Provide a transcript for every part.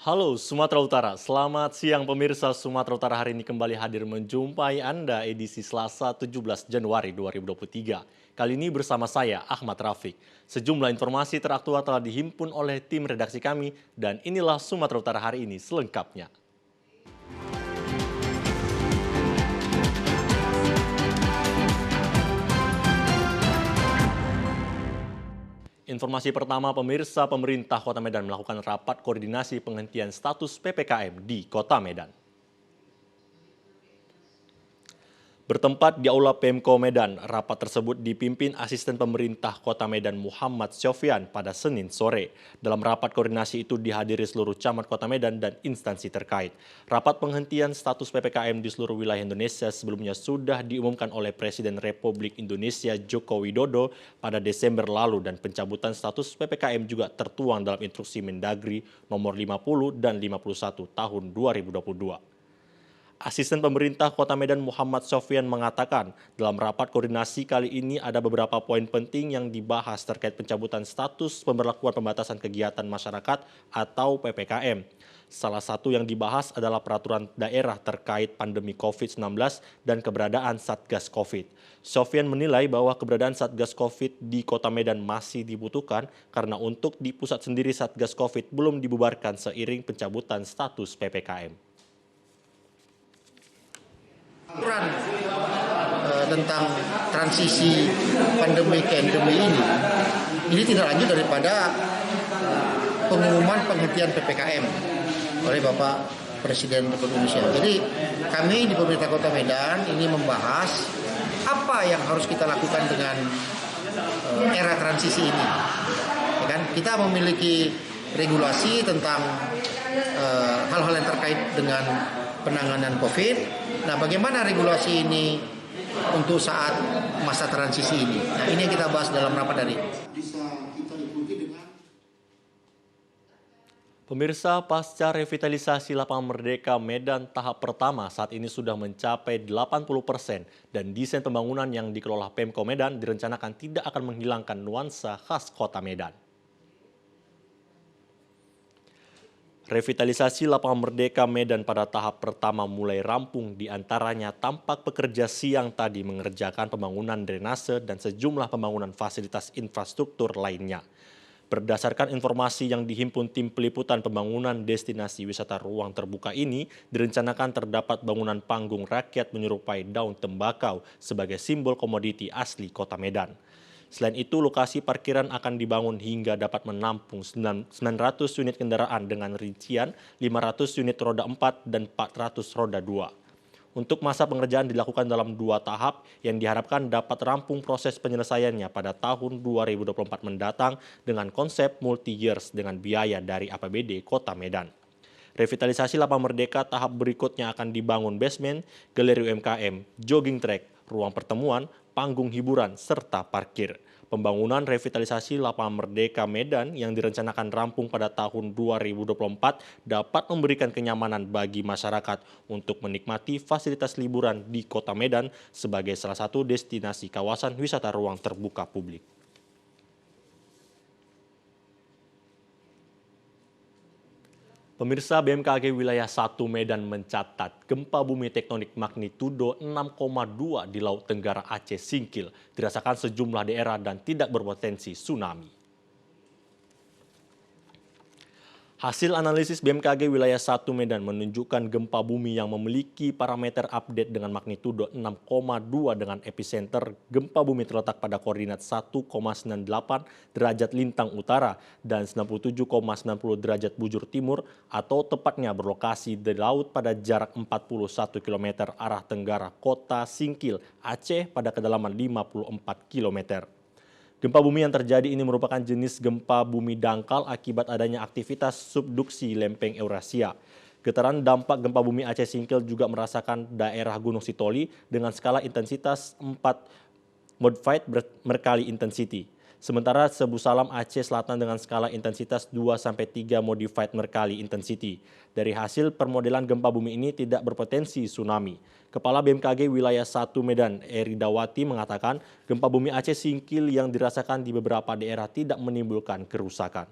Halo Sumatera Utara, selamat siang pemirsa. Sumatera Utara hari ini kembali hadir menjumpai Anda edisi Selasa 17 Januari 2023. Kali ini bersama saya Ahmad Rafiq. Sejumlah informasi teraktual telah dihimpun oleh tim redaksi kami dan inilah Sumatera Utara hari ini selengkapnya. Informasi pertama pemirsa, pemerintah Kota Medan melakukan rapat koordinasi penghentian status PPKM di Kota Medan. Bertempat di Aula Pemko Medan, rapat tersebut dipimpin Asisten Pemerintah Kota Medan Muhammad Sofyan pada Senin sore. Dalam rapat koordinasi itu dihadiri seluruh camat Kota Medan dan instansi terkait. Rapat penghentian status PPKM di seluruh wilayah Indonesia sebelumnya sudah diumumkan oleh Presiden Republik Indonesia Joko Widodo pada Desember lalu dan pencabutan status PPKM juga tertuang dalam instruksi Mendagri nomor 50 dan 51 tahun 2022. Asisten Pemerintah Kota Medan Muhammad Sofyan mengatakan dalam rapat koordinasi kali ini ada beberapa poin penting yang dibahas terkait pencabutan status pemberlakuan pembatasan kegiatan masyarakat atau PPKM. Salah satu yang dibahas adalah peraturan daerah terkait pandemi COVID-19 dan keberadaan Satgas COVID. Sofyan menilai bahwa keberadaan Satgas COVID di Kota Medan masih dibutuhkan karena untuk di pusat sendiri Satgas COVID belum dibubarkan seiring pencabutan status PPKM. Aturan tentang transisi pandemi ke endemi ini tidak lanjut daripada pengumuman penghentian PPKM oleh Bapak Presiden Republik Indonesia. Jadi kami di pemerintah Kota Medan ini membahas apa yang harus kita lakukan dengan era transisi ini. Ya kan? Kita memiliki regulasi tentang hal-hal yang terkait dengan penanganan COVID. Nah, bagaimana regulasi ini untuk saat masa transisi ini? Nah, ini yang kita bahas dalam rapat hari. Pemirsa, pasca revitalisasi Lapangan Merdeka Medan tahap pertama saat ini sudah mencapai 80% dan desain pembangunan yang dikelola Pemko Medan direncanakan tidak akan menghilangkan nuansa khas Kota Medan. Revitalisasi Lapangan Merdeka Medan pada tahap pertama mulai rampung, diantaranya tampak pekerja siang tadi mengerjakan pembangunan drainase dan sejumlah pembangunan fasilitas infrastruktur lainnya. Berdasarkan informasi yang dihimpun tim peliputan pembangunan destinasi wisata ruang terbuka ini, direncanakan terdapat bangunan panggung rakyat menyerupai daun tembakau sebagai simbol komoditi asli Kota Medan. Selain itu, lokasi parkiran akan dibangun hingga dapat menampung 900 unit kendaraan dengan rincian 500 unit roda 4 dan 400 roda 2. Untuk masa pengerjaan dilakukan dalam 2 tahap yang diharapkan dapat rampung proses penyelesaiannya pada tahun 2024 mendatang dengan konsep multi-years dengan biaya dari APBD Kota Medan. Revitalisasi Lapangan Merdeka tahap berikutnya akan dibangun basement, galeri UMKM, jogging track, ruang pertemuan, panggung hiburan, serta parkir. Pembangunan revitalisasi Lapangan Merdeka Medan yang direncanakan rampung pada tahun 2024 dapat memberikan kenyamanan bagi masyarakat untuk menikmati fasilitas liburan di Kota Medan sebagai salah satu destinasi kawasan wisata ruang terbuka publik. Pemirsa, BMKG Wilayah 1 Medan mencatat gempa bumi tektonik magnitudo 6,2 di Laut Tenggara Aceh Singkil dirasakan sejumlah daerah dan tidak berpotensi tsunami. Hasil analisis BMKG Wilayah 1 Medan menunjukkan gempa bumi yang memiliki parameter update dengan magnitudo 6,2 dengan epicenter gempa bumi terletak pada koordinat 1,98 derajat lintang utara dan 97,90 derajat bujur timur atau tepatnya berlokasi di laut pada jarak 41 km arah tenggara kota Singkil, Aceh pada kedalaman 54 km. Gempa bumi yang terjadi ini merupakan jenis gempa bumi dangkal akibat adanya aktivitas subduksi lempeng Eurasia. Getaran dampak gempa bumi Aceh Singkil juga merasakan daerah Gunung Sitoli dengan skala intensitas 4 modified Mercalli intensity. Sementara Sebu Salam Aceh Selatan dengan skala intensitas 2-3 modified Mercalli intensity. Dari hasil permodelan gempa bumi ini tidak berpotensi tsunami. Kepala BMKG Wilayah 1 Medan, Eridawati mengatakan gempa bumi Aceh Singkil yang dirasakan di beberapa daerah tidak menimbulkan kerusakan.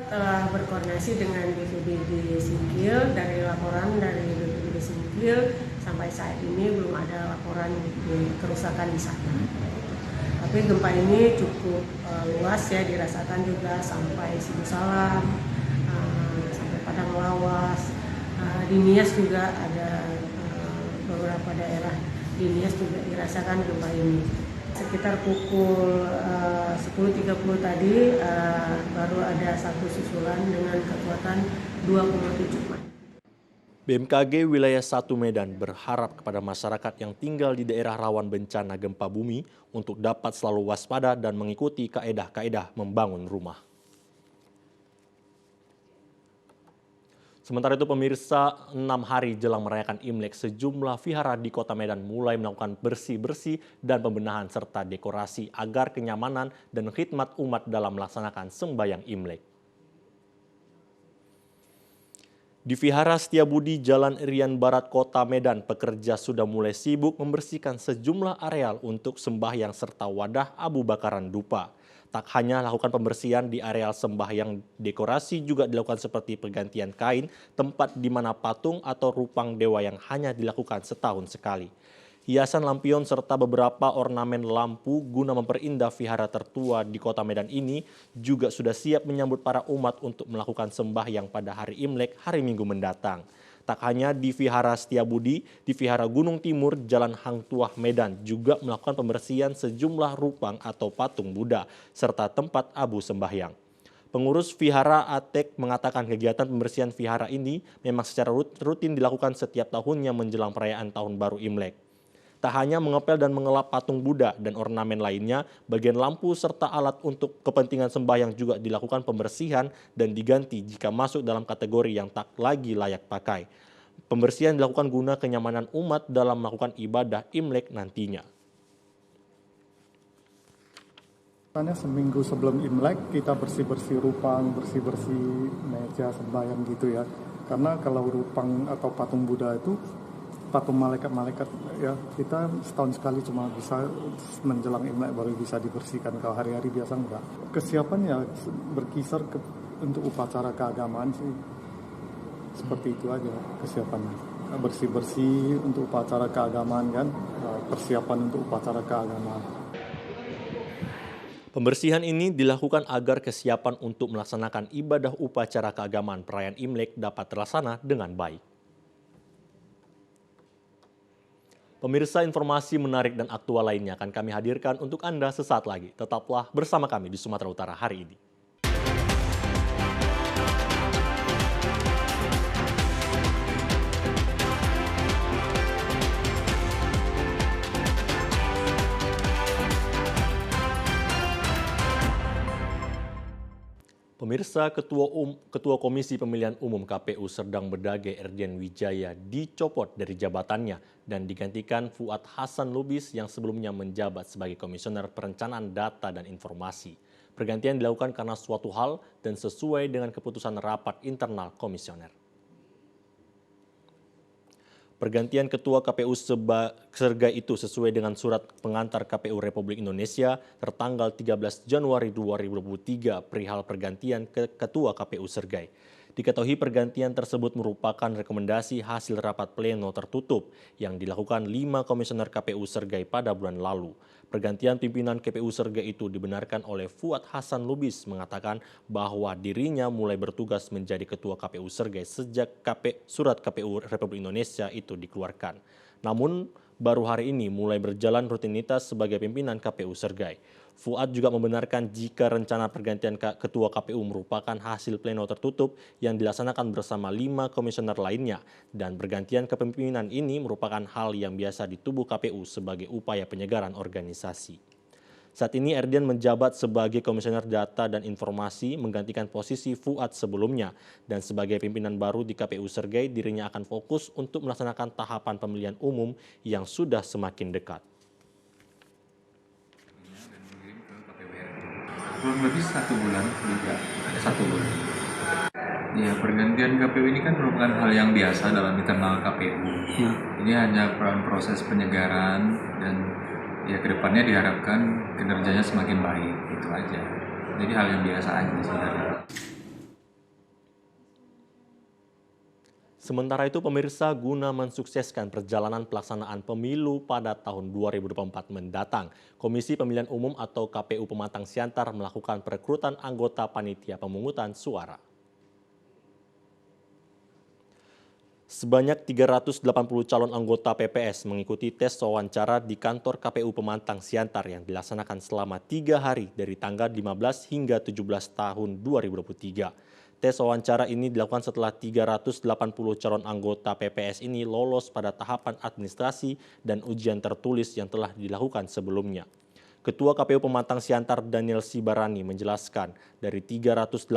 telah berkoordinasi dengan BPBD Singkil. Dari laporan dari BPBD Singkil sampai saat ini belum ada laporan kerusakan di sana. Tapi gempa ini cukup luas ya, dirasakan juga sampai Sibusalam, sampai Padang Lawas, di Nias juga ada beberapa daerah di Nias juga dirasakan gempa ini. Sekitar pukul 10.30 tadi baru ada satu susulan dengan kekuatan 2,7 Mach. BMKG Wilayah 1 Medan berharap kepada masyarakat yang tinggal di daerah rawan bencana gempa bumi untuk dapat selalu waspada dan mengikuti kaedah-kaedah membangun rumah. Sementara itu pemirsa, 6 hari jelang merayakan Imlek, sejumlah vihara di Kota Medan mulai melakukan bersih-bersih dan pembenahan serta dekorasi agar kenyamanan dan khidmat umat dalam melaksanakan sembahyang Imlek. Di Vihara Setiabudi Jalan Irian Barat Kota Medan, pekerja sudah mulai sibuk membersihkan sejumlah areal untuk sembahyang serta wadah abu bakaran dupa. Tak hanya lakukan pembersihan di areal sembahyang, dekorasi juga dilakukan seperti pergantian kain, tempat di mana patung atau rupang dewa yang hanya dilakukan setahun sekali. Hiasan lampion serta beberapa ornamen lampu guna memperindah vihara tertua di Kota Medan ini juga sudah siap menyambut para umat untuk melakukan sembahyang pada hari Imlek hari Minggu mendatang. Tak hanya di Vihara Setiabudi, di Vihara Gunung Timur, Jalan Hang Tuah Medan juga melakukan pembersihan sejumlah rupang atau patung Buddha serta tempat abu sembahyang. Pengurus Vihara Atek mengatakan kegiatan pembersihan vihara ini memang secara rutin dilakukan setiap tahunnya menjelang perayaan Tahun Baru Imlek. Tak hanya mengepel dan mengelap patung Buddha dan ornamen lainnya, bagian lampu serta alat untuk kepentingan sembahyang juga dilakukan pembersihan dan diganti jika masuk dalam kategori yang tak lagi layak pakai. Pembersihan dilakukan guna kenyamanan umat dalam melakukan ibadah Imlek nantinya. Seminggu sebelum Imlek kita bersih-bersih rupang, bersih-bersih meja sembahyang gitu ya. Karena kalau rupang atau patung Buddha itu patung malaikat-malaikat ya, kita setahun sekali cuma bisa menjelang Imlek baru bisa dibersihkan. Kalau hari-hari biasa enggak. Kesiapan ya berkisar untuk upacara keagamaan sih. Seperti itu aja kesiapannya. Bersih-bersih untuk upacara keagamaan kan, persiapan untuk upacara keagamaan. Pembersihan ini dilakukan agar kesiapan untuk melaksanakan ibadah upacara keagamaan perayaan Imlek dapat terlaksana dengan baik. Pemirsa, informasi menarik dan aktual lainnya akan kami hadirkan untuk Anda sesaat lagi. Tetaplah bersama kami di Sumatera Utara hari ini. Pemirsa, Ketua Komisi Pemilihan Umum KPU Serdang Bedagai Erdian Wijaya dicopot dari jabatannya dan digantikan Fuad Hasan Lubis yang sebelumnya menjabat sebagai Komisioner Perencanaan Data dan Informasi. Pergantian dilakukan karena suatu hal dan sesuai dengan keputusan rapat internal komisioner. Pergantian Ketua KPU Sergai itu sesuai dengan surat pengantar KPU Republik Indonesia tertanggal 13 Januari 2023 perihal pergantian Ketua KPU Sergai. Diketahui pergantian tersebut merupakan rekomendasi hasil rapat pleno tertutup yang dilakukan 5 komisioner KPU Sergai pada bulan lalu. Pergantian pimpinan KPU Sergai itu dibenarkan oleh Fuad Hasan Lubis mengatakan bahwa dirinya mulai bertugas menjadi Ketua KPU Sergai sejak surat KPU Republik Indonesia itu dikeluarkan. Namun baru hari ini mulai berjalan rutinitas sebagai pimpinan KPU Sergai. Fuad juga membenarkan jika rencana pergantian Ketua KPU merupakan hasil pleno tertutup yang dilaksanakan bersama 5 komisioner lainnya dan pergantian kepemimpinan ini merupakan hal yang biasa di tubuh KPU sebagai upaya penyegaran organisasi. Saat ini Erdian menjabat sebagai Komisioner Data dan Informasi menggantikan posisi Fuad sebelumnya dan sebagai pimpinan baru di KPU Sergai dirinya akan fokus untuk melaksanakan tahapan pemilihan umum yang sudah semakin dekat. Kurang lebih 1 bulan juga, 1 bulan. Ya, pergantian KPU ini kan merupakan hal yang biasa dalam internal KPU. Ini hanya proses penyegaran dan ya kedepannya diharapkan kinerjanya semakin baik, itu aja. Jadi hal yang biasa aja sebenarnya. Sementara itu pemirsa, guna mensukseskan perjalanan pelaksanaan pemilu pada tahun 2024 mendatang, Komisi Pemilihan Umum atau KPU Pematang Siantar melakukan perekrutan anggota panitia pemungutan suara. Sebanyak 380 calon anggota PPS mengikuti tes wawancara di kantor KPU Pematang Siantar yang dilaksanakan selama 3 hari dari tanggal 15 hingga 17 tahun 2023. Tes wawancara ini dilakukan setelah 380 calon anggota PPS ini lolos pada tahapan administrasi dan ujian tertulis yang telah dilakukan sebelumnya. Ketua KPU Pematang Siantar Daniel Sibarani menjelaskan dari 380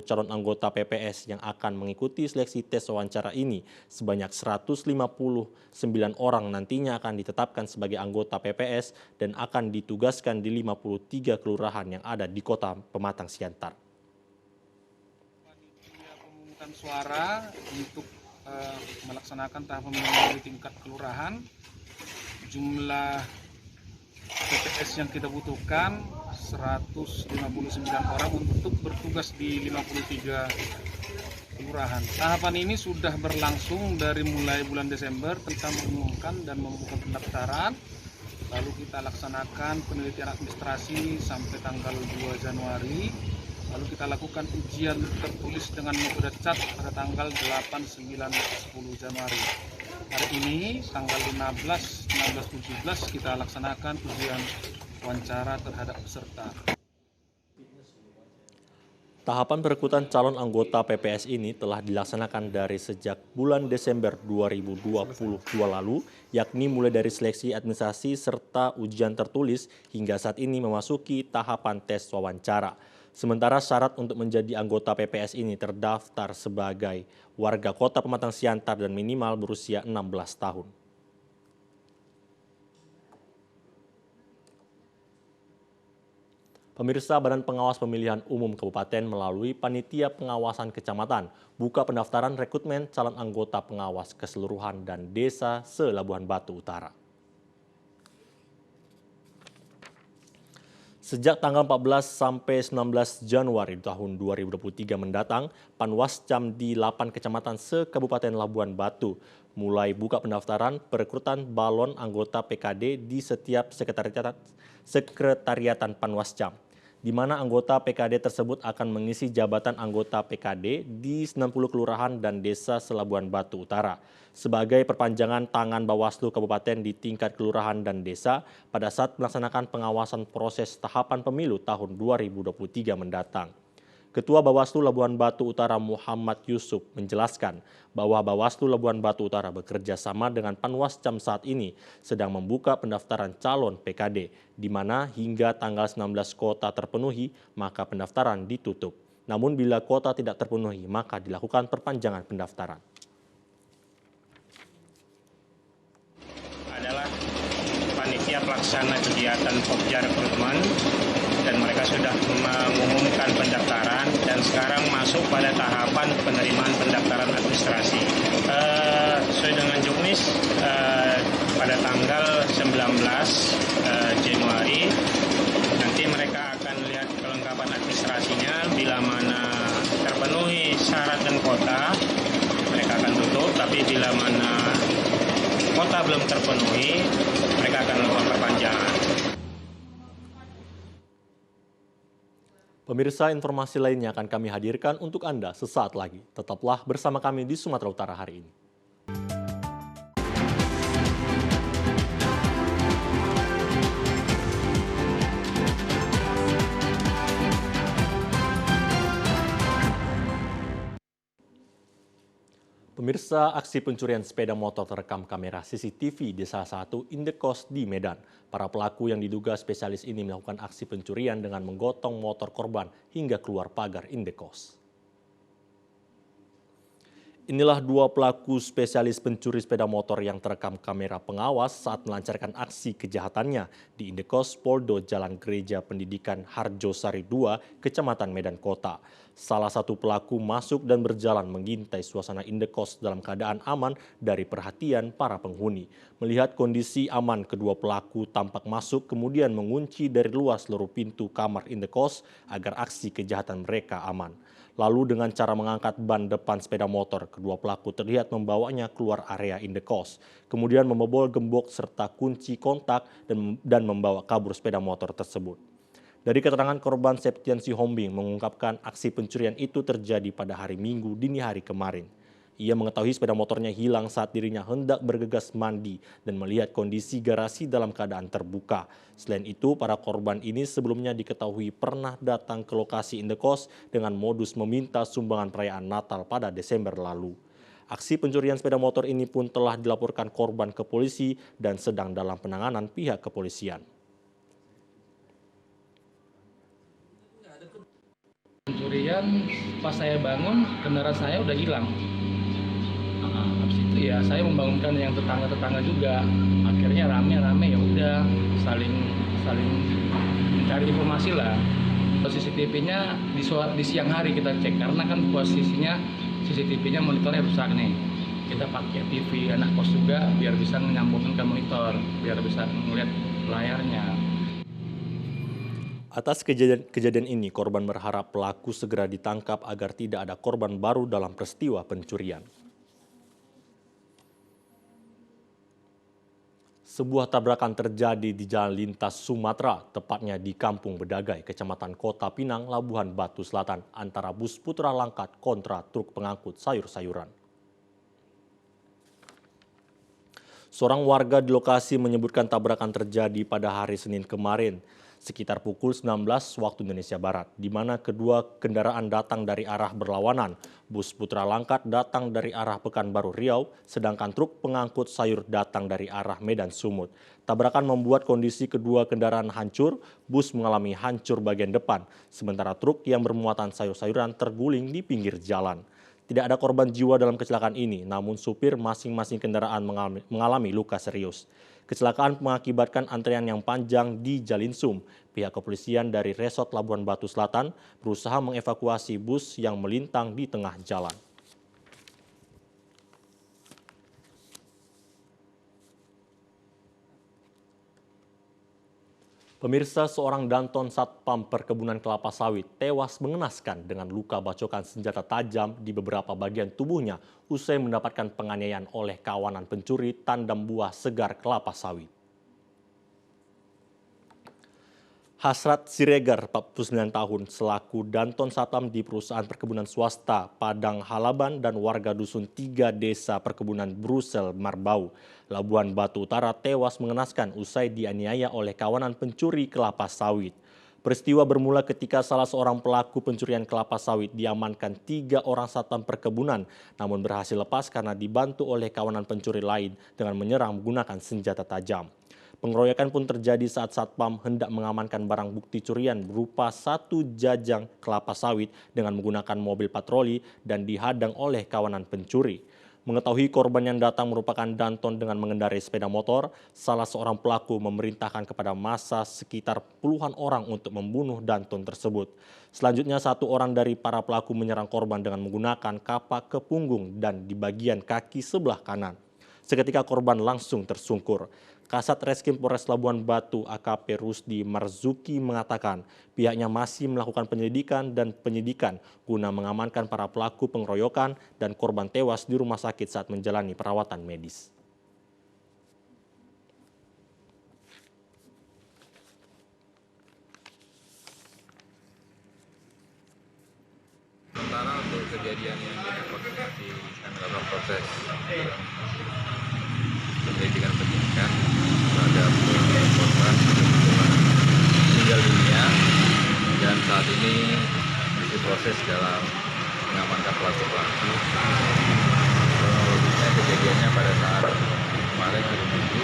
calon anggota PPS yang akan mengikuti seleksi tes wawancara ini, sebanyak 159 orang nantinya akan ditetapkan sebagai anggota PPS dan akan ditugaskan di 53 kelurahan yang ada di kota Pematang Siantar. Pemungutan suara untuk melaksanakan tahap pemilihan di tingkat kelurahan, jumlah PPS yang kita butuhkan 159 orang untuk bertugas di 53 kelurahan. Tahapan ini sudah berlangsung dari mulai bulan Desember tentang mengumumkan dan membuka pendaftaran. Lalu kita laksanakan penelitian administrasi sampai tanggal 2 Januari. Lalu kita lakukan ujian tertulis dengan metode CAT pada tanggal 8, 9, 10 Januari. Hari ini tanggal 15, 16, 17 kita laksanakan ujian wawancara terhadap peserta. Tahapan perekrutan calon anggota PPS ini telah dilaksanakan dari sejak bulan Desember 2022 lalu, yakni mulai dari seleksi administrasi serta ujian tertulis hingga saat ini memasuki tahapan tes wawancara. Sementara syarat untuk menjadi anggota PPS ini terdaftar sebagai warga kota Pematang Siantar dan minimal berusia 16 tahun. Pemirsa, Badan Pengawas Pemilihan Umum Kabupaten melalui Panitia Pengawasan Kecamatan buka pendaftaran rekrutmen calon anggota pengawas keseluruhan dan desa se-Labuhan Batu Utara. Sejak tanggal 14 sampai 19 Januari tahun 2023 mendatang, Panwascam di 8 kecamatan se-Kabupaten Labuhan Batu mulai buka pendaftaran perekrutan balon anggota PKD di setiap sekretariatan Panwascam, di mana anggota PKD tersebut akan mengisi jabatan anggota PKD di 90 kelurahan dan desa se-Labuhan Batu Utara sebagai perpanjangan tangan Bawaslu Kabupaten di tingkat kelurahan dan desa pada saat melaksanakan pengawasan proses tahapan pemilu tahun 2023 mendatang. Ketua Bawaslu Labuhan Batu Utara Muhammad Yusuf menjelaskan bahwa Bawaslu Labuhan Batu Utara bekerja sama dengan Panwascam saat ini sedang membuka pendaftaran calon PKD, di mana hingga tanggal 19 kota terpenuhi, maka pendaftaran ditutup. Namun bila kota tidak terpenuhi, maka dilakukan perpanjangan pendaftaran. Adalah panitia pelaksana kegiatan Pokja rekrutmen, dan mereka sudah mengumumkan pendaftaran dan sekarang masuk pada tahapan penerimaan pendaftaran administrasi. Sesuai dengan juknis, pada tanggal 19 Januari nanti mereka akan lihat kelengkapan administrasinya. Bila mana terpenuhi syarat dan kota, mereka akan tutup, tapi bila mana kota belum terpenuhi, mereka akan melakukan perpanjangan. Pemirsa, informasi lainnya akan kami hadirkan untuk Anda sesaat lagi. Tetaplah bersama kami di Sumatera Utara hari ini. Pemirsa, aksi pencurian sepeda motor terekam kamera CCTV di salah satu indekos di Medan. Para pelaku yang diduga spesialis ini melakukan aksi pencurian dengan menggotong motor korban hingga keluar pagar indekos. Inilah dua pelaku spesialis pencuri sepeda motor yang terekam kamera pengawas saat melancarkan aksi kejahatannya di indekos Poldo Jalan Gereja Pendidikan Harjosari 2, Kecamatan Medan Kota. Salah satu pelaku masuk dan berjalan mengintai suasana indekos dalam keadaan aman dari perhatian para penghuni. Melihat kondisi aman, kedua pelaku tampak masuk kemudian mengunci dari luar seluruh pintu kamar indekos agar aksi kejahatan mereka aman. Lalu dengan cara mengangkat ban depan sepeda motor, kedua pelaku terlihat membawanya keluar area indekos, kemudian membobol gembok serta kunci kontak dan membawa kabur sepeda motor tersebut. Dari keterangan korban, Septian Sihombing mengungkapkan aksi pencurian itu terjadi pada hari Minggu dini hari kemarin. Ia mengetahui sepeda motornya hilang saat dirinya hendak bergegas mandi dan melihat kondisi garasi dalam keadaan terbuka. Selain itu, para korban ini sebelumnya diketahui pernah datang ke lokasi indekos dengan modus meminta sumbangan perayaan Natal pada Desember lalu. Aksi pencurian sepeda motor ini pun telah dilaporkan korban ke polisi dan sedang dalam penanganan pihak kepolisian. Pencurian pas saya bangun kendaraan saya udah hilang. Habis itu ya saya membangunkan yang tetangga-tetangga juga. Akhirnya rame ya udah saling mencari informasi lah. CCTV-nya di siang hari kita cek karena kan posisinya CCTV-nya monitornya rusak nih. Kita pakai TV anak kos juga biar bisa menyambungkan ke monitor, biar bisa melihat layarnya. Atas kejadian ini, korban berharap pelaku segera ditangkap agar tidak ada korban baru dalam peristiwa pencurian. Sebuah tabrakan terjadi di Jalan Lintas Sumatera, tepatnya di Kampung Bedagai, Kecamatan Kota Pinang, Labuhan Batu Selatan, antara bus putra langkat kontra truk pengangkut sayur-sayuran. Seorang warga di lokasi menyebutkan tabrakan terjadi pada hari Senin kemarin, sekitar pukul 19 waktu Indonesia Barat, di mana kedua kendaraan datang dari arah berlawanan. Bus putra langkat datang dari arah Pekanbaru Riau, sedangkan truk pengangkut sayur datang dari arah Medan Sumut. Tabrakan membuat kondisi kedua kendaraan hancur, bus mengalami hancur bagian depan, sementara truk yang bermuatan sayur-sayuran terguling di pinggir jalan. Tidak ada korban jiwa dalam kecelakaan ini, namun supir masing-masing kendaraan mengalami luka serius. Kecelakaan mengakibatkan antrean yang panjang di Jalinsum. Pihak kepolisian dari Resort Labuhan Batu Selatan berusaha mengevakuasi bus yang melintang di tengah jalan. Pemirsa, seorang Danton Satpam Perkebunan Kelapa Sawit tewas mengenaskan dengan luka bacokan senjata tajam di beberapa bagian tubuhnya usai mendapatkan penganiayaan oleh kawanan pencuri tandam buah segar kelapa sawit. Hasrat Siregar, 49 tahun, selaku Danton Satpam di perusahaan perkebunan swasta Padang Halaban dan warga dusun 3 desa perkebunan Brusel Marbau, Labuhan Batu Utara tewas mengenaskan usai dianiaya oleh kawanan pencuri kelapa sawit. Peristiwa bermula ketika salah seorang pelaku pencurian kelapa sawit diamankan 3 orang satpam perkebunan, namun berhasil lepas karena dibantu oleh kawanan pencuri lain dengan menyerang menggunakan senjata tajam. Pengeroyokan pun terjadi saat satpam hendak mengamankan barang bukti curian berupa 1 jajang kelapa sawit dengan menggunakan mobil patroli dan dihadang oleh kawanan pencuri. Mengetahui korban yang datang merupakan Danton dengan mengendarai sepeda motor, salah seorang pelaku memerintahkan kepada massa sekitar puluhan orang untuk membunuh Danton tersebut. Selanjutnya, 1 orang dari para pelaku menyerang korban dengan menggunakan kapak ke punggung dan di bagian kaki sebelah kanan. Seketika korban langsung tersungkur. Kasat Reskrim Polres Labuhan Batu AKP Rusdi Marzuki mengatakan pihaknya masih melakukan penyelidikan guna mengamankan para pelaku pengeroyokan dan korban tewas di rumah sakit saat menjalani perawatan medis. Sementara untuk kejadian yang dilaporkan masih kami lakukan proses penyelidikan terhadap korban meninggal dunia dan saat ini masih proses dalam mengamankan pelaku-pelaku. Kronologisnya kejadiannya pada saat kemarin hari Minggu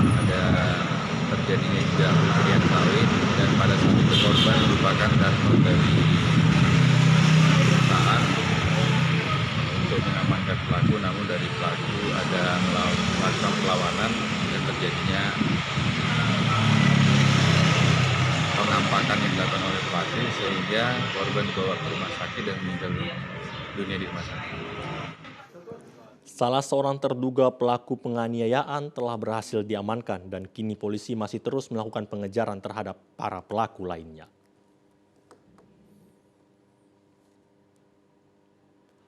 ada terjadinya juga pencurian sawit dan pada saat itu korban merupakan Danton dari perusahaan untuk mengamankan pelaku, namun dari pelaku ada melakukan perlawanan dan terjadinya pengampakan yang dilakukan oleh pelaku sehingga korban dibawa ke rumah sakit dan meninggal dunia di rumah sakit. Salah seorang terduga pelaku penganiayaan telah berhasil diamankan dan kini polisi masih terus melakukan pengejaran terhadap para pelaku lainnya.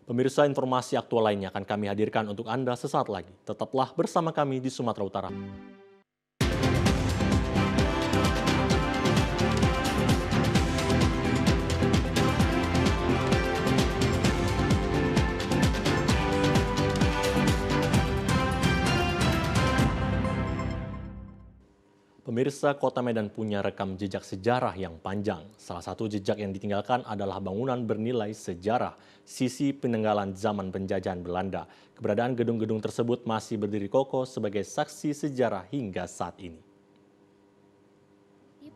Pemirsa, informasi aktual lainnya akan kami hadirkan untuk Anda sesaat lagi. Tetaplah bersama kami di Sumatera Utara. Pemirsa, Kota Medan punya rekam jejak sejarah yang panjang. Salah satu jejak yang ditinggalkan adalah bangunan bernilai sejarah, sisi peninggalan zaman penjajahan Belanda. Keberadaan gedung-gedung tersebut masih berdiri kokoh sebagai saksi sejarah hingga saat ini.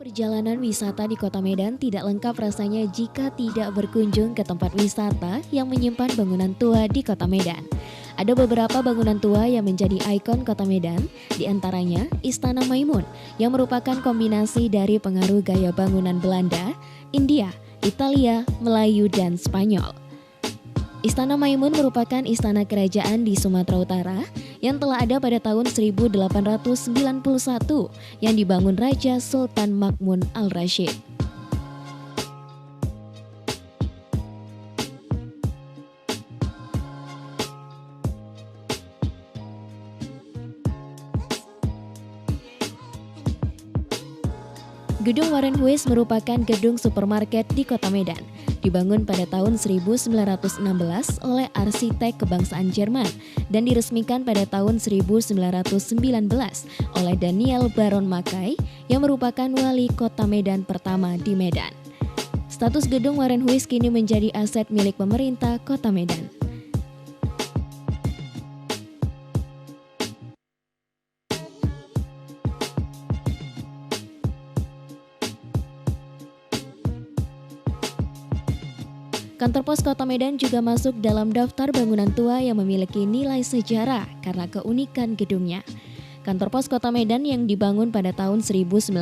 Perjalanan wisata di Kota Medan tidak lengkap rasanya jika tidak berkunjung ke tempat wisata yang menyimpan bangunan tua di Kota Medan. Ada beberapa bangunan tua yang menjadi ikon Kota Medan, diantaranya Istana Maimun yang merupakan kombinasi dari pengaruh gaya bangunan Belanda, India, Italia, Melayu, dan Spanyol. Istana Maimun merupakan istana kerajaan di Sumatera Utara yang telah ada pada tahun 1891 yang dibangun Raja Sultan Mahmud Al-Rashid. Gedung Warren Huis merupakan gedung supermarket di Kota Medan. Dibangun pada tahun 1916 oleh arsitek kebangsaan Jerman dan diresmikan pada tahun 1919 oleh Daniel Baron Mackay yang merupakan wali kota Medan pertama di Medan. Status gedung Warren Huis kini menjadi aset milik pemerintah Kota Medan. Kantor Pos Kota Medan juga masuk dalam daftar bangunan tua yang memiliki nilai sejarah karena keunikan gedungnya. Kantor Pos Kota Medan yang dibangun pada tahun 1911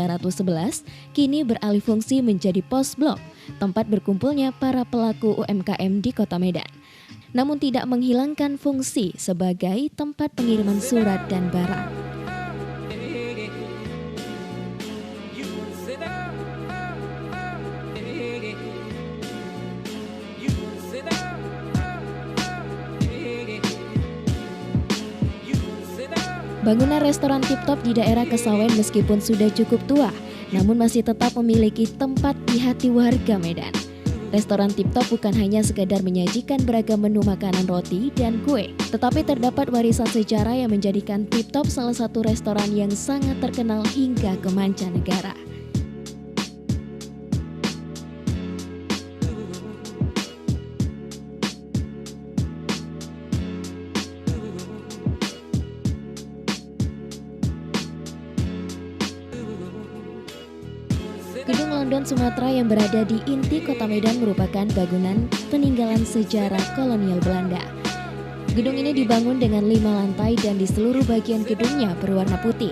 kini beralih fungsi menjadi pos blok, tempat berkumpulnya para pelaku UMKM di Kota Medan. Namun tidak menghilangkan fungsi sebagai tempat pengiriman surat dan barang. Bangunan restoran Tip Top di daerah Kesawen meskipun sudah cukup tua, namun masih tetap memiliki tempat di hati warga Medan. Restoran Tip Top bukan hanya sekedar menyajikan beragam menu makanan roti dan kue, tetapi terdapat warisan sejarah yang menjadikan Tip Top salah satu restoran yang sangat terkenal hingga ke mancanegara. Gedung London Sumatera yang berada di inti Kota Medan merupakan bangunan peninggalan sejarah kolonial Belanda. Gedung ini dibangun dengan 5 lantai dan di seluruh bagian gedungnya berwarna putih.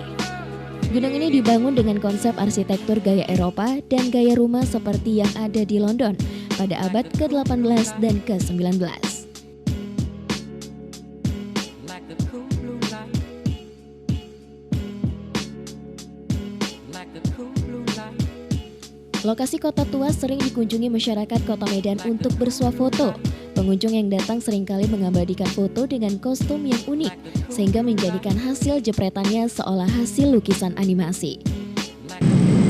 Gedung ini dibangun dengan konsep arsitektur gaya Eropa dan gaya rumah seperti yang ada di London pada abad ke-18 dan ke-19. Lokasi kota tua sering dikunjungi masyarakat Kota Medan untuk bersuah foto. Pengunjung yang datang seringkali mengabadikan foto dengan kostum yang unik, sehingga menjadikan hasil jepretannya seolah hasil lukisan animasi.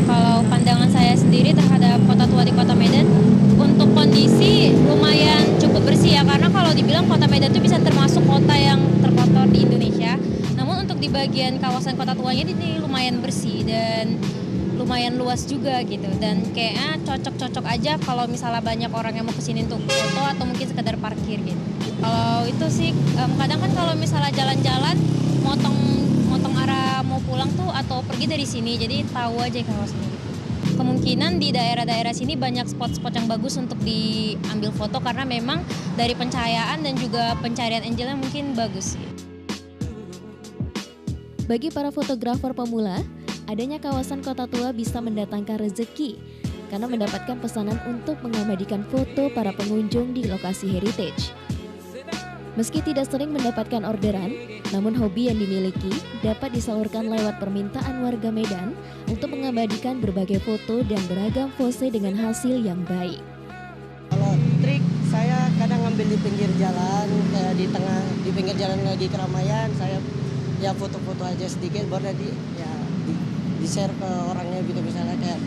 Kalau pandangan saya sendiri terhadap kota tua di Kota Medan, untuk kondisi lumayan cukup bersih ya, karena kalau dibilang Kota Medan itu bisa termasuk kota yang terkotor di Indonesia. Namun untuk di bagian kawasan kota tuanya ini lumayan bersih dan lumayan luas juga gitu, dan kayaknya cocok-cocok aja kalau misalnya banyak orang yang mau kesini untuk foto atau mungkin sekedar parkir gitu. Kalau itu sih kadang kan kalau misalnya jalan-jalan motong arah mau pulang tuh atau pergi dari sini, jadi tahu aja kawasan gitu. Kemungkinan di daerah-daerah sini banyak spot-spot yang bagus untuk diambil foto karena memang dari pencahayaan dan juga pencarian angelnya mungkin bagus gitu. Bagi para fotografer pemula, adanya kawasan kota tua bisa mendatangkan rezeki karena mendapatkan pesanan untuk mengabadikan foto para pengunjung di lokasi heritage. Meski tidak sering mendapatkan orderan, namun hobi yang dimiliki dapat disalurkan lewat permintaan warga Medan untuk mengabadikan berbagai foto dan beragam pose dengan hasil yang baik. Kalau trik, saya kadang ngambil ambil di pinggir jalan, kayak di pinggir jalan lagi keramaian, saya ya foto-foto aja sedikit, baru nanti ya di-share ke orangnya gitu, misalnya kayak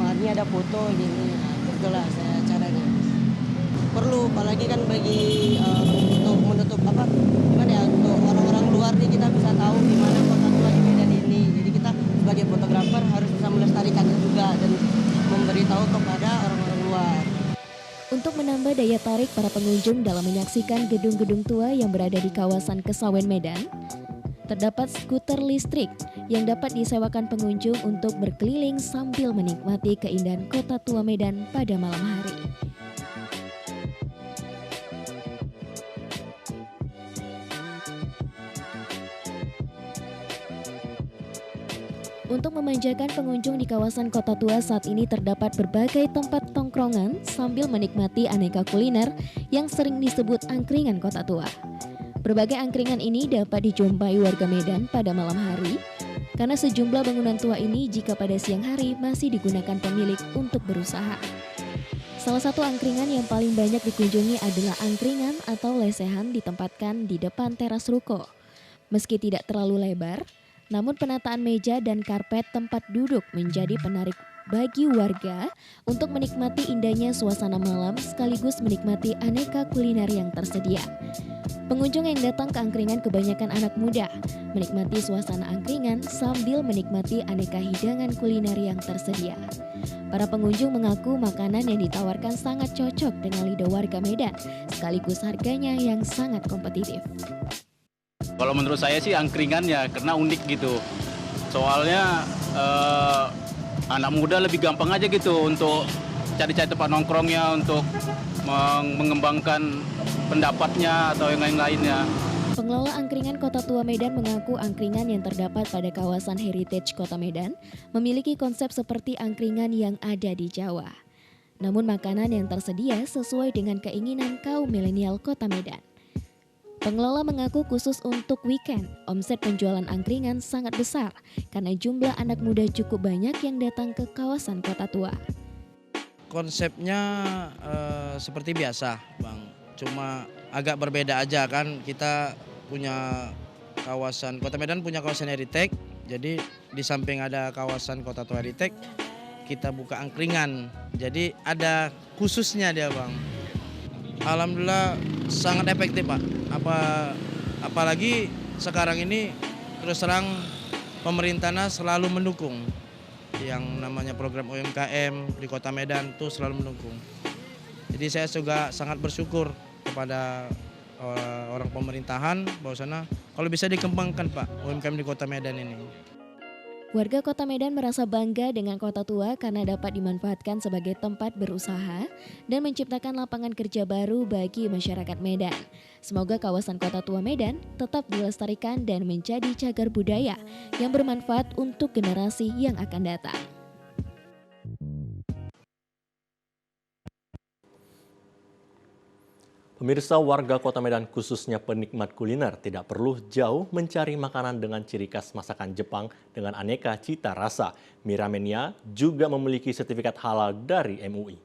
wah ini ada foto gini, nah, itulah saya caranya. Perlu, apalagi kan bagi untuk menutup gimana ya, untuk orang-orang luar nih kita bisa tahu gimana kota tua di Medan ini. Jadi kita sebagai fotografer harus bisa melestarikannya juga dan memberitahu kepada orang-orang luar. Untuk menambah daya tarik para pengunjung dalam menyaksikan gedung-gedung tua yang berada di kawasan Kesawen Medan, terdapat skuter listrik yang dapat disewakan pengunjung untuk berkeliling sambil menikmati keindahan kota tua Medan pada malam hari. Untuk memanjakan pengunjung di kawasan Kota Tua saat ini terdapat berbagai tempat tongkrongan sambil menikmati aneka kuliner yang sering disebut angkringan Kota Tua. Berbagai angkringan ini dapat dijumpai warga Medan pada malam hari karena sejumlah bangunan tua ini jika pada siang hari masih digunakan pemilik untuk berusaha. Salah satu angkringan yang paling banyak dikunjungi adalah angkringan atau lesehan ditempatkan di depan teras ruko. Meski tidak terlalu lebar, namun penataan meja dan karpet tempat duduk menjadi penarik bagi warga untuk menikmati indahnya suasana malam sekaligus menikmati aneka kuliner yang tersedia. Pengunjung yang datang ke angkringan kebanyakan anak muda, menikmati suasana angkringan sambil menikmati aneka hidangan kuliner yang tersedia. Para pengunjung mengaku makanan yang ditawarkan sangat cocok dengan lidah warga Medan, sekaligus harganya yang sangat kompetitif. Kalau menurut saya sih angkringan ya karena unik gitu. Soalnya anak muda lebih gampang aja gitu untuk cari-cari tempat nongkrongnya, untuk mengembangkan pendapatnya atau yang lain-lainnya. Pengelola angkringan Kota Tua Medan mengaku angkringan yang terdapat pada kawasan Heritage Kota Medan memiliki konsep seperti angkringan yang ada di Jawa. Namun makanan yang tersedia sesuai dengan keinginan kaum milenial Kota Medan. Pengelola mengaku khusus untuk weekend, omset penjualan angkringan sangat besar karena jumlah anak muda cukup banyak yang datang ke kawasan Kota Tua. Konsepnya seperti biasa, Bang. Cuma agak berbeda aja kan, kita punya kawasan, Kota Medan punya kawasan heritage, jadi di samping ada kawasan Kota Tua heritage, kita buka angkringan. Jadi ada khususnya dia, Bang. Alhamdulillah sangat efektif, Pak. Apalagi sekarang ini terus terang pemerintahnya selalu mendukung yang namanya program UMKM di Kota Medan tuh selalu mendukung. Jadi saya juga sangat bersyukur kepada orang pemerintahan bahwasanya kalau bisa dikembangkan, Pak, UMKM di Kota Medan ini. Warga Kota Medan merasa bangga dengan Kota Tua karena dapat dimanfaatkan sebagai tempat berusaha dan menciptakan lapangan kerja baru bagi masyarakat Medan. Semoga kawasan Kota Tua Medan tetap dilestarikan dan menjadi cagar budaya yang bermanfaat untuk generasi yang akan datang. Pemirsa, warga Kota Medan khususnya penikmat kuliner tidak perlu jauh mencari makanan dengan ciri khas masakan Jepang dengan aneka cita rasa. Mie ramennya juga memiliki sertifikat halal dari MUI.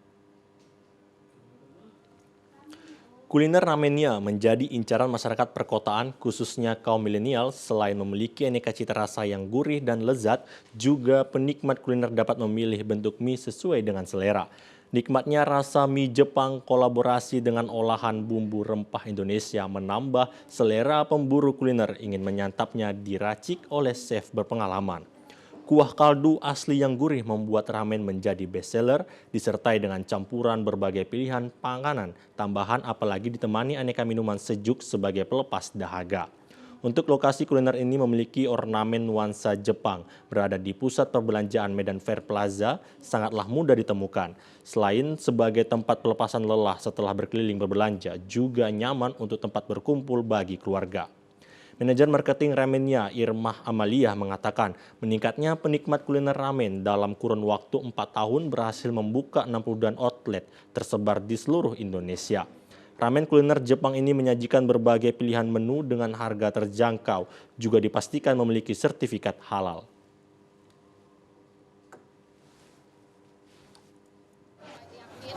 Kuliner ramennya menjadi incaran masyarakat perkotaan khususnya kaum milenial. Selain memiliki aneka cita rasa yang gurih dan lezat, juga penikmat kuliner dapat memilih bentuk mie sesuai dengan selera. Nikmatnya rasa mie Jepang kolaborasi dengan olahan bumbu rempah Indonesia menambah selera pemburu kuliner ingin menyantapnya diracik oleh chef berpengalaman. Kuah kaldu asli yang gurih membuat ramen menjadi bestseller disertai dengan campuran berbagai pilihan panganan tambahan apalagi ditemani aneka minuman sejuk sebagai pelepas dahaga. Untuk lokasi kuliner ini memiliki ornamen nuansa Jepang, berada di pusat perbelanjaan Medan Fair Plaza, sangatlah mudah ditemukan. Selain sebagai tempat pelepasan lelah setelah berkeliling berbelanja, juga nyaman untuk tempat berkumpul bagi keluarga. Manajer marketing ramennya Irmah Amalia mengatakan meningkatnya penikmat kuliner ramen dalam kurun waktu 4 tahun berhasil membuka 62 outlet tersebar di seluruh Indonesia. Ramen kuliner Jepang ini menyajikan berbagai pilihan menu dengan harga terjangkau, juga dipastikan memiliki sertifikat halal.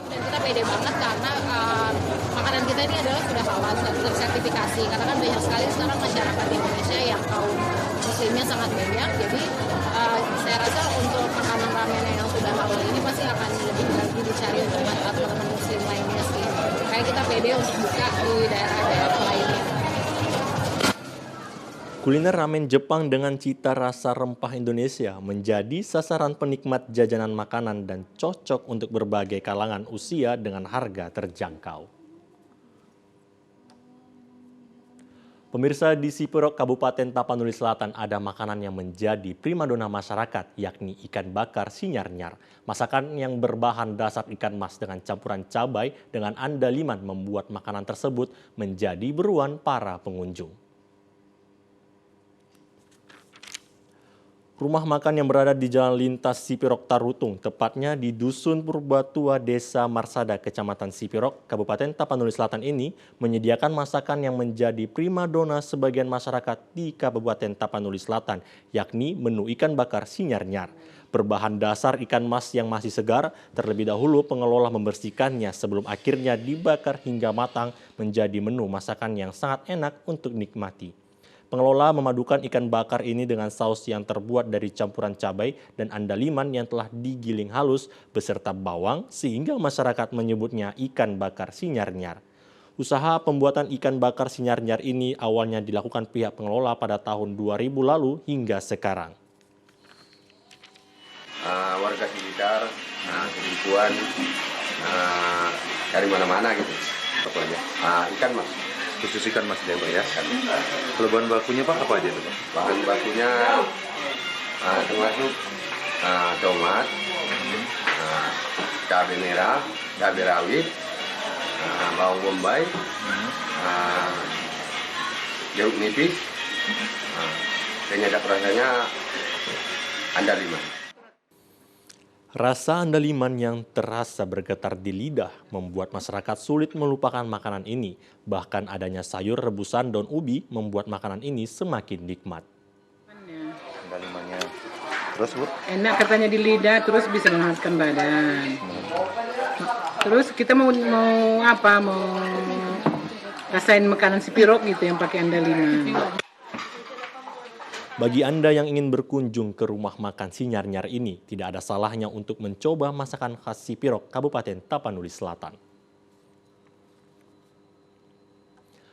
Dan kita pede banget karena makanan kita ini pengunjungnya sangat banyak. Jadi saya rasa untuk makanan ramen yang sudah halal ini pasti akan lebih lagi dicari untuk teman-teman muslim lainnya sih. Kayak kita pede untuk buka di daerah-daerah lainnya. Kuliner ramen Jepang dengan cita rasa rempah Indonesia menjadi sasaran penikmat jajanan makanan dan cocok untuk berbagai kalangan usia dengan harga terjangkau. Pemirsa, di Sipirok, Kabupaten Tapanuli Selatan ada makanan yang menjadi primadona masyarakat, yakni ikan bakar sinyar-nyar. Masakan yang berbahan dasar ikan mas dengan campuran cabai dengan andaliman membuat makanan tersebut menjadi buruan para pengunjung. Rumah makan yang berada di Jalan Lintas Sipirok Tarutung, tepatnya di Dusun Purbatua, Desa Marsada, Kecamatan Sipirok, Kabupaten Tapanuli Selatan ini menyediakan masakan yang menjadi primadona sebagian masyarakat di Kabupaten Tapanuli Selatan, yakni menu ikan bakar sinyar-nyar. Berbahan dasar ikan mas yang masih segar, terlebih dahulu pengelola membersihkannya sebelum akhirnya dibakar hingga matang menjadi menu masakan yang sangat enak untuk nikmati. Pengelola memadukan ikan bakar ini dengan saus yang terbuat dari campuran cabai dan andaliman yang telah digiling halus beserta bawang sehingga masyarakat menyebutnya ikan bakar sinyar-nyar. Usaha pembuatan ikan bakar sinyar-nyar ini awalnya dilakukan pihak pengelola pada tahun 2000 lalu hingga sekarang. Warga sekitar, ribuan dari mana-mana gitu. Pokoknya ikan mas. Khusus ikan mas dia ya. Kalau bahan bakunya Pak apa aja tuh? Bahan bakunya termasuk tomat, cabai merah, cabai rawit, bawang bombay, jeruk nipis, penyedap rasanya andaliman. Rasa andaliman yang terasa bergetar di lidah membuat masyarakat sulit melupakan makanan ini. Bahkan adanya sayur rebusan daun ubi membuat makanan ini semakin nikmat. Andalimannya. Terus Bu? Enak katanya di lidah, terus bisa menghangatkan badan. Terus kita mau apa? Mau rasain makanan Sipirok gitu yang pakai andaliman. Bagi Anda yang ingin berkunjung ke rumah makan sinyar-nyar ini, tidak ada salahnya untuk mencoba masakan khas Sipirok, Kabupaten Tapanuli Selatan.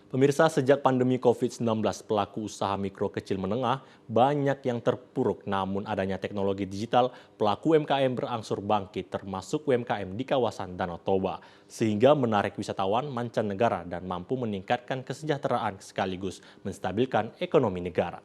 Pemirsa, sejak pandemi COVID-19, pelaku usaha mikro kecil menengah banyak yang terpuruk. Namun adanya teknologi digital, pelaku UMKM berangsur bangkit, termasuk UMKM di kawasan Danau Toba, sehingga menarik wisatawan mancanegara dan mampu meningkatkan kesejahteraan sekaligus menstabilkan ekonomi negara.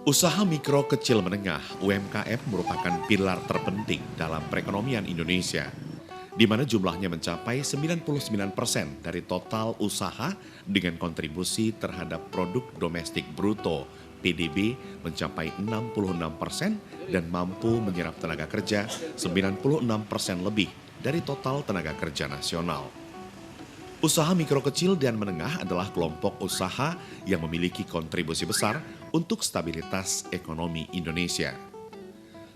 Usaha mikro kecil menengah UMKM merupakan pilar terpenting dalam perekonomian Indonesia, di mana jumlahnya mencapai 99% dari total usaha dengan kontribusi terhadap produk domestik bruto PDB mencapai 66% dan mampu menyerap tenaga kerja 96% lebih dari total tenaga kerja nasional. Usaha mikro kecil dan menengah adalah kelompok usaha yang memiliki kontribusi besar untuk stabilitas ekonomi Indonesia.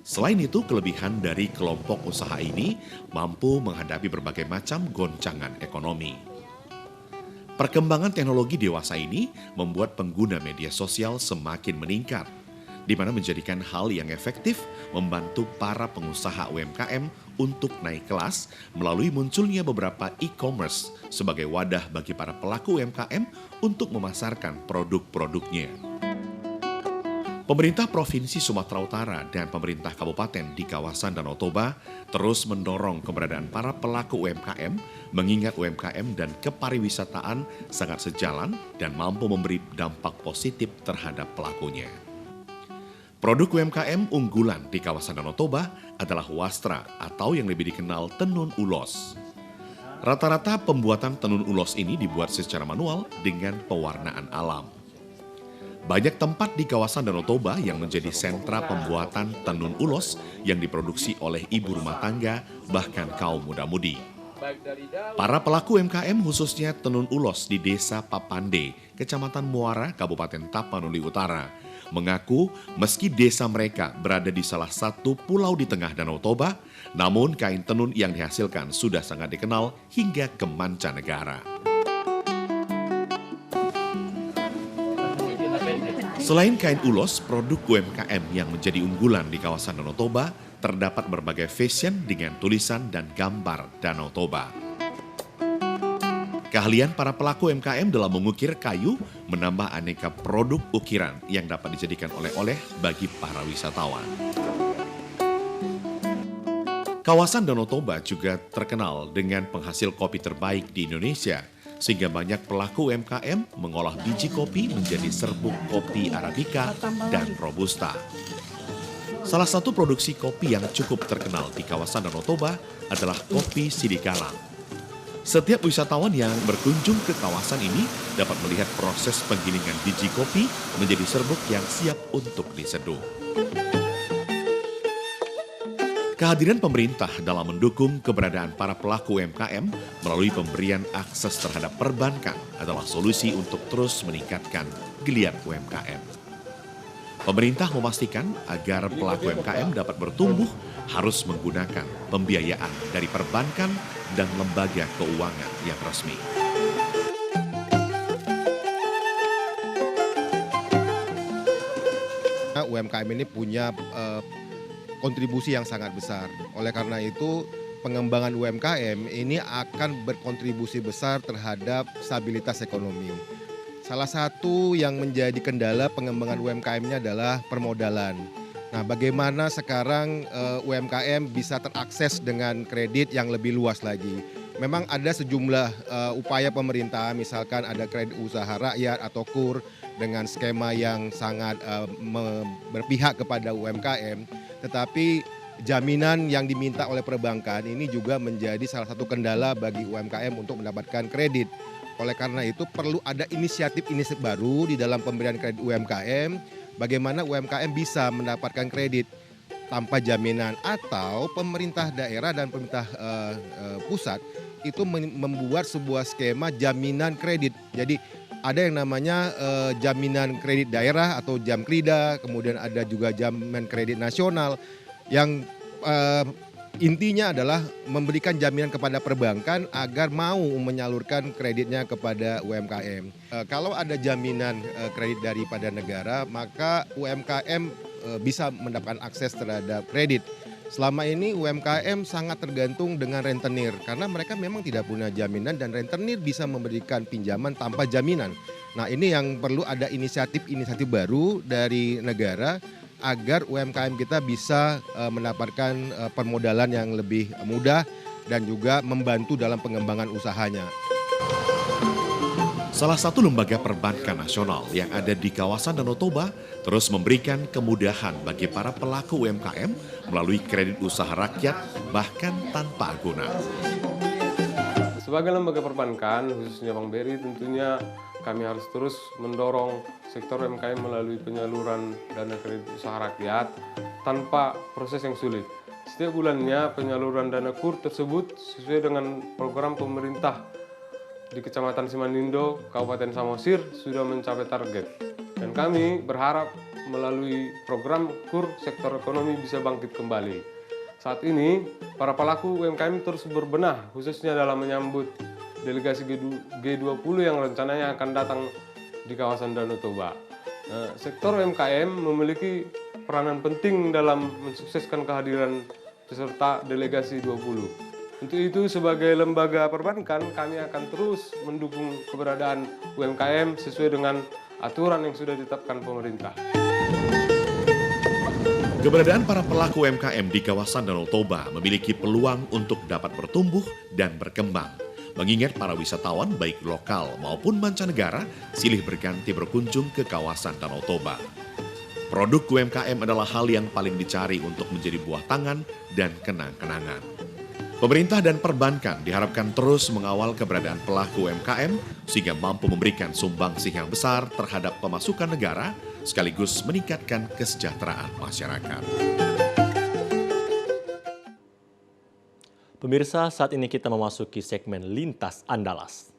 Selain itu, kelebihan dari kelompok usaha ini mampu menghadapi berbagai macam goncangan ekonomi. Perkembangan teknologi dewasa ini membuat pengguna media sosial semakin meningkat, di mana menjadikan hal yang efektif membantu para pengusaha UMKM untuk naik kelas melalui munculnya beberapa e-commerce sebagai wadah bagi para pelaku UMKM untuk memasarkan produk-produknya. Pemerintah Provinsi Sumatera Utara dan pemerintah kabupaten di kawasan Danau Toba terus mendorong keberadaan para pelaku UMKM, mengingat UMKM dan kepariwisataan sangat sejalan dan mampu memberi dampak positif terhadap pelakunya. Produk UMKM unggulan di kawasan Danau Toba adalah wastra atau yang lebih dikenal tenun ulos. Rata-rata pembuatan tenun ulos ini dibuat secara manual dengan pewarnaan alam. Banyak tempat di kawasan Danau Toba yang menjadi sentra pembuatan tenun ulos yang diproduksi oleh ibu rumah tangga bahkan kaum muda-mudi. Para pelaku UMKM khususnya tenun ulos di Desa Papande, Kecamatan Muara, Kabupaten Tapanuli Utara, mengaku meski desa mereka berada di salah satu pulau di tengah Danau Toba, namun kain tenun yang dihasilkan sudah sangat dikenal hingga ke mancanegara. Selain kain ulos, produk UMKM yang menjadi unggulan di kawasan Danau Toba terdapat berbagai fashion dengan tulisan dan gambar Danau Toba. Keahlian para pelaku UMKM dalam mengukir kayu menambah aneka produk ukiran yang dapat dijadikan oleh-oleh bagi para wisatawan. Kawasan Danau Toba juga terkenal dengan penghasil kopi terbaik di Indonesia, sehingga banyak pelaku UMKM mengolah biji kopi menjadi serbuk kopi Arabica dan Robusta. Salah satu produksi kopi yang cukup terkenal di kawasan Danau Toba adalah kopi Sidikalang. Setiap wisatawan yang berkunjung ke kawasan ini dapat melihat proses penggilingan biji kopi menjadi serbuk yang siap untuk diseduh. Kehadiran pemerintah dalam mendukung keberadaan para pelaku UMKM melalui pemberian akses terhadap perbankan adalah solusi untuk terus meningkatkan geliat UMKM. Pemerintah memastikan agar pelaku UMKM dapat bertumbuh harus menggunakan pembiayaan dari perbankan dan lembaga keuangan yang resmi. UMKM ini punya kontribusi yang sangat besar. Oleh karena itu, pengembangan UMKM ini akan berkontribusi besar terhadap stabilitas ekonomi. Salah satu yang menjadi kendala pengembangan UMKM-nya adalah permodalan. Nah, bagaimana sekarang UMKM bisa terakses dengan kredit yang lebih luas lagi? Memang ada sejumlah upaya pemerintah, misalkan ada kredit usaha rakyat atau KUR dengan skema yang sangat berpihak kepada UMKM, tetapi jaminan yang diminta oleh perbankan ini juga menjadi salah satu kendala bagi UMKM untuk mendapatkan kredit. Oleh karena itu perlu ada inisiatif-inisiatif baru di dalam pemberian kredit UMKM, bagaimana UMKM bisa mendapatkan kredit tanpa jaminan, atau pemerintah daerah dan pemerintah pusat itu membuat sebuah skema jaminan kredit. Jadi ada yang namanya jaminan kredit daerah atau Jamkrida, kemudian ada juga jaminan kredit nasional yang intinya adalah memberikan jaminan kepada perbankan agar mau menyalurkan kreditnya kepada UMKM. Kalau ada jaminan kredit daripada negara, maka UMKM bisa mendapatkan akses terhadap kredit. Selama ini UMKM sangat tergantung dengan rentenir karena mereka memang tidak punya jaminan dan rentenir bisa memberikan pinjaman tanpa jaminan. Nah, ini yang perlu ada inisiatif-inisiatif baru dari negara agar UMKM kita bisa mendapatkan permodalan yang lebih mudah dan juga membantu dalam pengembangan usahanya. Salah satu lembaga perbankan nasional yang ada di kawasan Danau Toba terus memberikan kemudahan bagi para pelaku UMKM melalui kredit usaha rakyat bahkan tanpa agunan. Sebagai lembaga perbankan, khususnya Bank BRI, tentunya kami harus terus mendorong sektor UMKM melalui penyaluran dana kredit usaha rakyat tanpa proses yang sulit. Setiap bulannya penyaluran dana KUR tersebut sesuai dengan program pemerintah di Kecamatan Simanindo, Kabupaten Samosir sudah mencapai target. Dan kami berharap melalui program KUR sektor ekonomi bisa bangkit kembali. Saat ini, para pelaku UMKM terus berbenah, khususnya dalam menyambut delegasi G20 yang rencananya akan datang di kawasan Danau Toba. Sektor UMKM memiliki peranan penting dalam mensukseskan kehadiran peserta delegasi 20. Untuk itu, sebagai lembaga perbankan, kami akan terus mendukung keberadaan UMKM sesuai dengan aturan yang sudah ditetapkan pemerintah. Keberadaan para pelaku UMKM di kawasan Danau Toba memiliki peluang untuk dapat bertumbuh dan berkembang. Mengingat para wisatawan baik lokal maupun mancanegara silih berganti berkunjung ke kawasan Danau Toba. Produk UMKM adalah hal yang paling dicari untuk menjadi buah tangan dan kenang-kenangan. Pemerintah dan perbankan diharapkan terus mengawal keberadaan pelaku UMKM sehingga mampu memberikan sumbangsih yang besar terhadap pemasukan negara sekaligus meningkatkan kesejahteraan masyarakat. Pemirsa, saat ini kita memasuki segmen Lintas Andalas.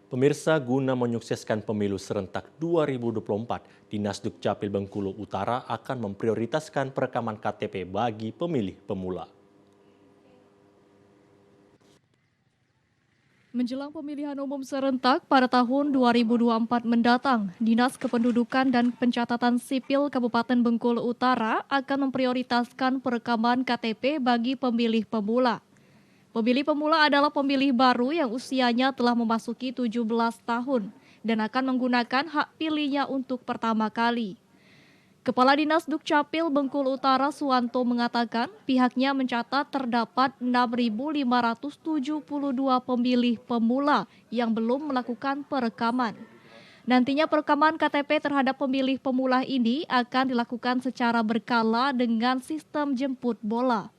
Pemirsa, guna menyukseskan pemilu serentak 2024, Dinas Dukcapil Bengkulu Utara akan memprioritaskan perekaman KTP bagi pemilih pemula. Menjelang pemilihan umum serentak pada tahun 2024 mendatang, Dinas Kependudukan dan Pencatatan Sipil Kabupaten Bengkulu Utara akan memprioritaskan perekaman KTP bagi pemilih pemula. Pemilih pemula adalah pemilih baru yang usianya telah memasuki 17 tahun dan akan menggunakan hak pilihnya untuk pertama kali. Kepala Dinas Dukcapil Bengkulu Utara Suwanto mengatakan pihaknya mencatat terdapat 6.572 pemilih pemula yang belum melakukan perekaman. Nantinya perekaman KTP terhadap pemilih pemula ini akan dilakukan secara berkala dengan sistem jemput bola.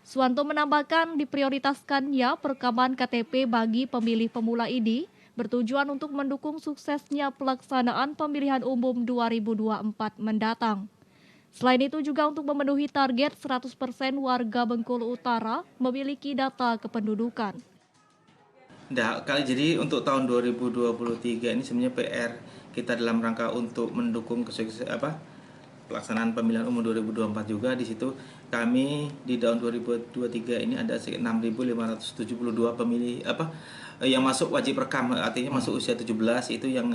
Suwanto menambahkan diprioritaskannya perekaman KTP bagi pemilih pemula ini bertujuan untuk mendukung suksesnya pelaksanaan pemilihan umum 2024 mendatang. Selain itu juga untuk memenuhi target 100% warga Bengkulu Utara memiliki data kependudukan. Jadi untuk tahun 2023 ini sebenarnya PR kita dalam rangka untuk mendukung pelaksanaan pemilihan umum 2024 juga. Di situ kami di tahun 2023 ini ada 6.572 pemilih yang masuk wajib rekam, artinya masuk usia 17 itu yang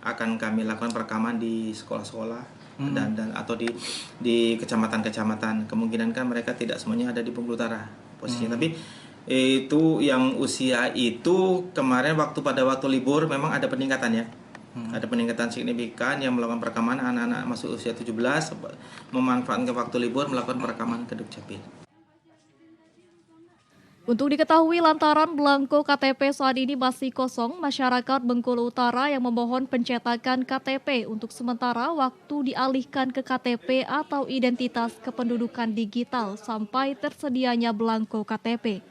akan kami lakukan perekaman di sekolah-sekolah dan atau di kecamatan-kecamatan. Kemungkinan kan mereka tidak semuanya ada di Bengkulu Utara posisinya, tapi itu yang usia itu kemarin pada waktu libur memang ada peningkatan ya. Ada peningkatan signifikan yang melakukan perekaman anak-anak masuk usia 17 memanfaatkan waktu libur melakukan perekaman ke Dukcapil. Untuk diketahui lantaran belangko KTP saat ini masih kosong, masyarakat Bengkulu Utara yang memohon pencetakan KTP untuk sementara waktu dialihkan ke KTP atau identitas kependudukan digital sampai tersedianya belangko KTP.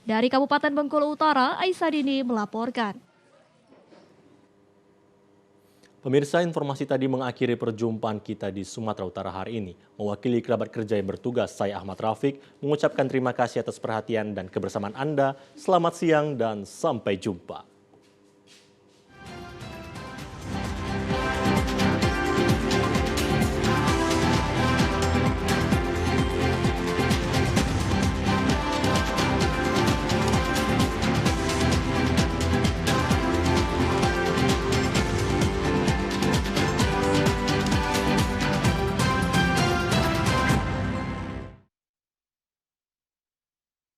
Dari Kabupaten Bengkulu Utara, Aisyadini melaporkan. Pemirsa, informasi tadi mengakhiri perjumpaan kita di Sumatera Utara hari ini. Mewakili kerabat kerja yang bertugas, saya Ahmad Rafiq mengucapkan terima kasih atas perhatian dan kebersamaan Anda. Selamat siang dan sampai jumpa.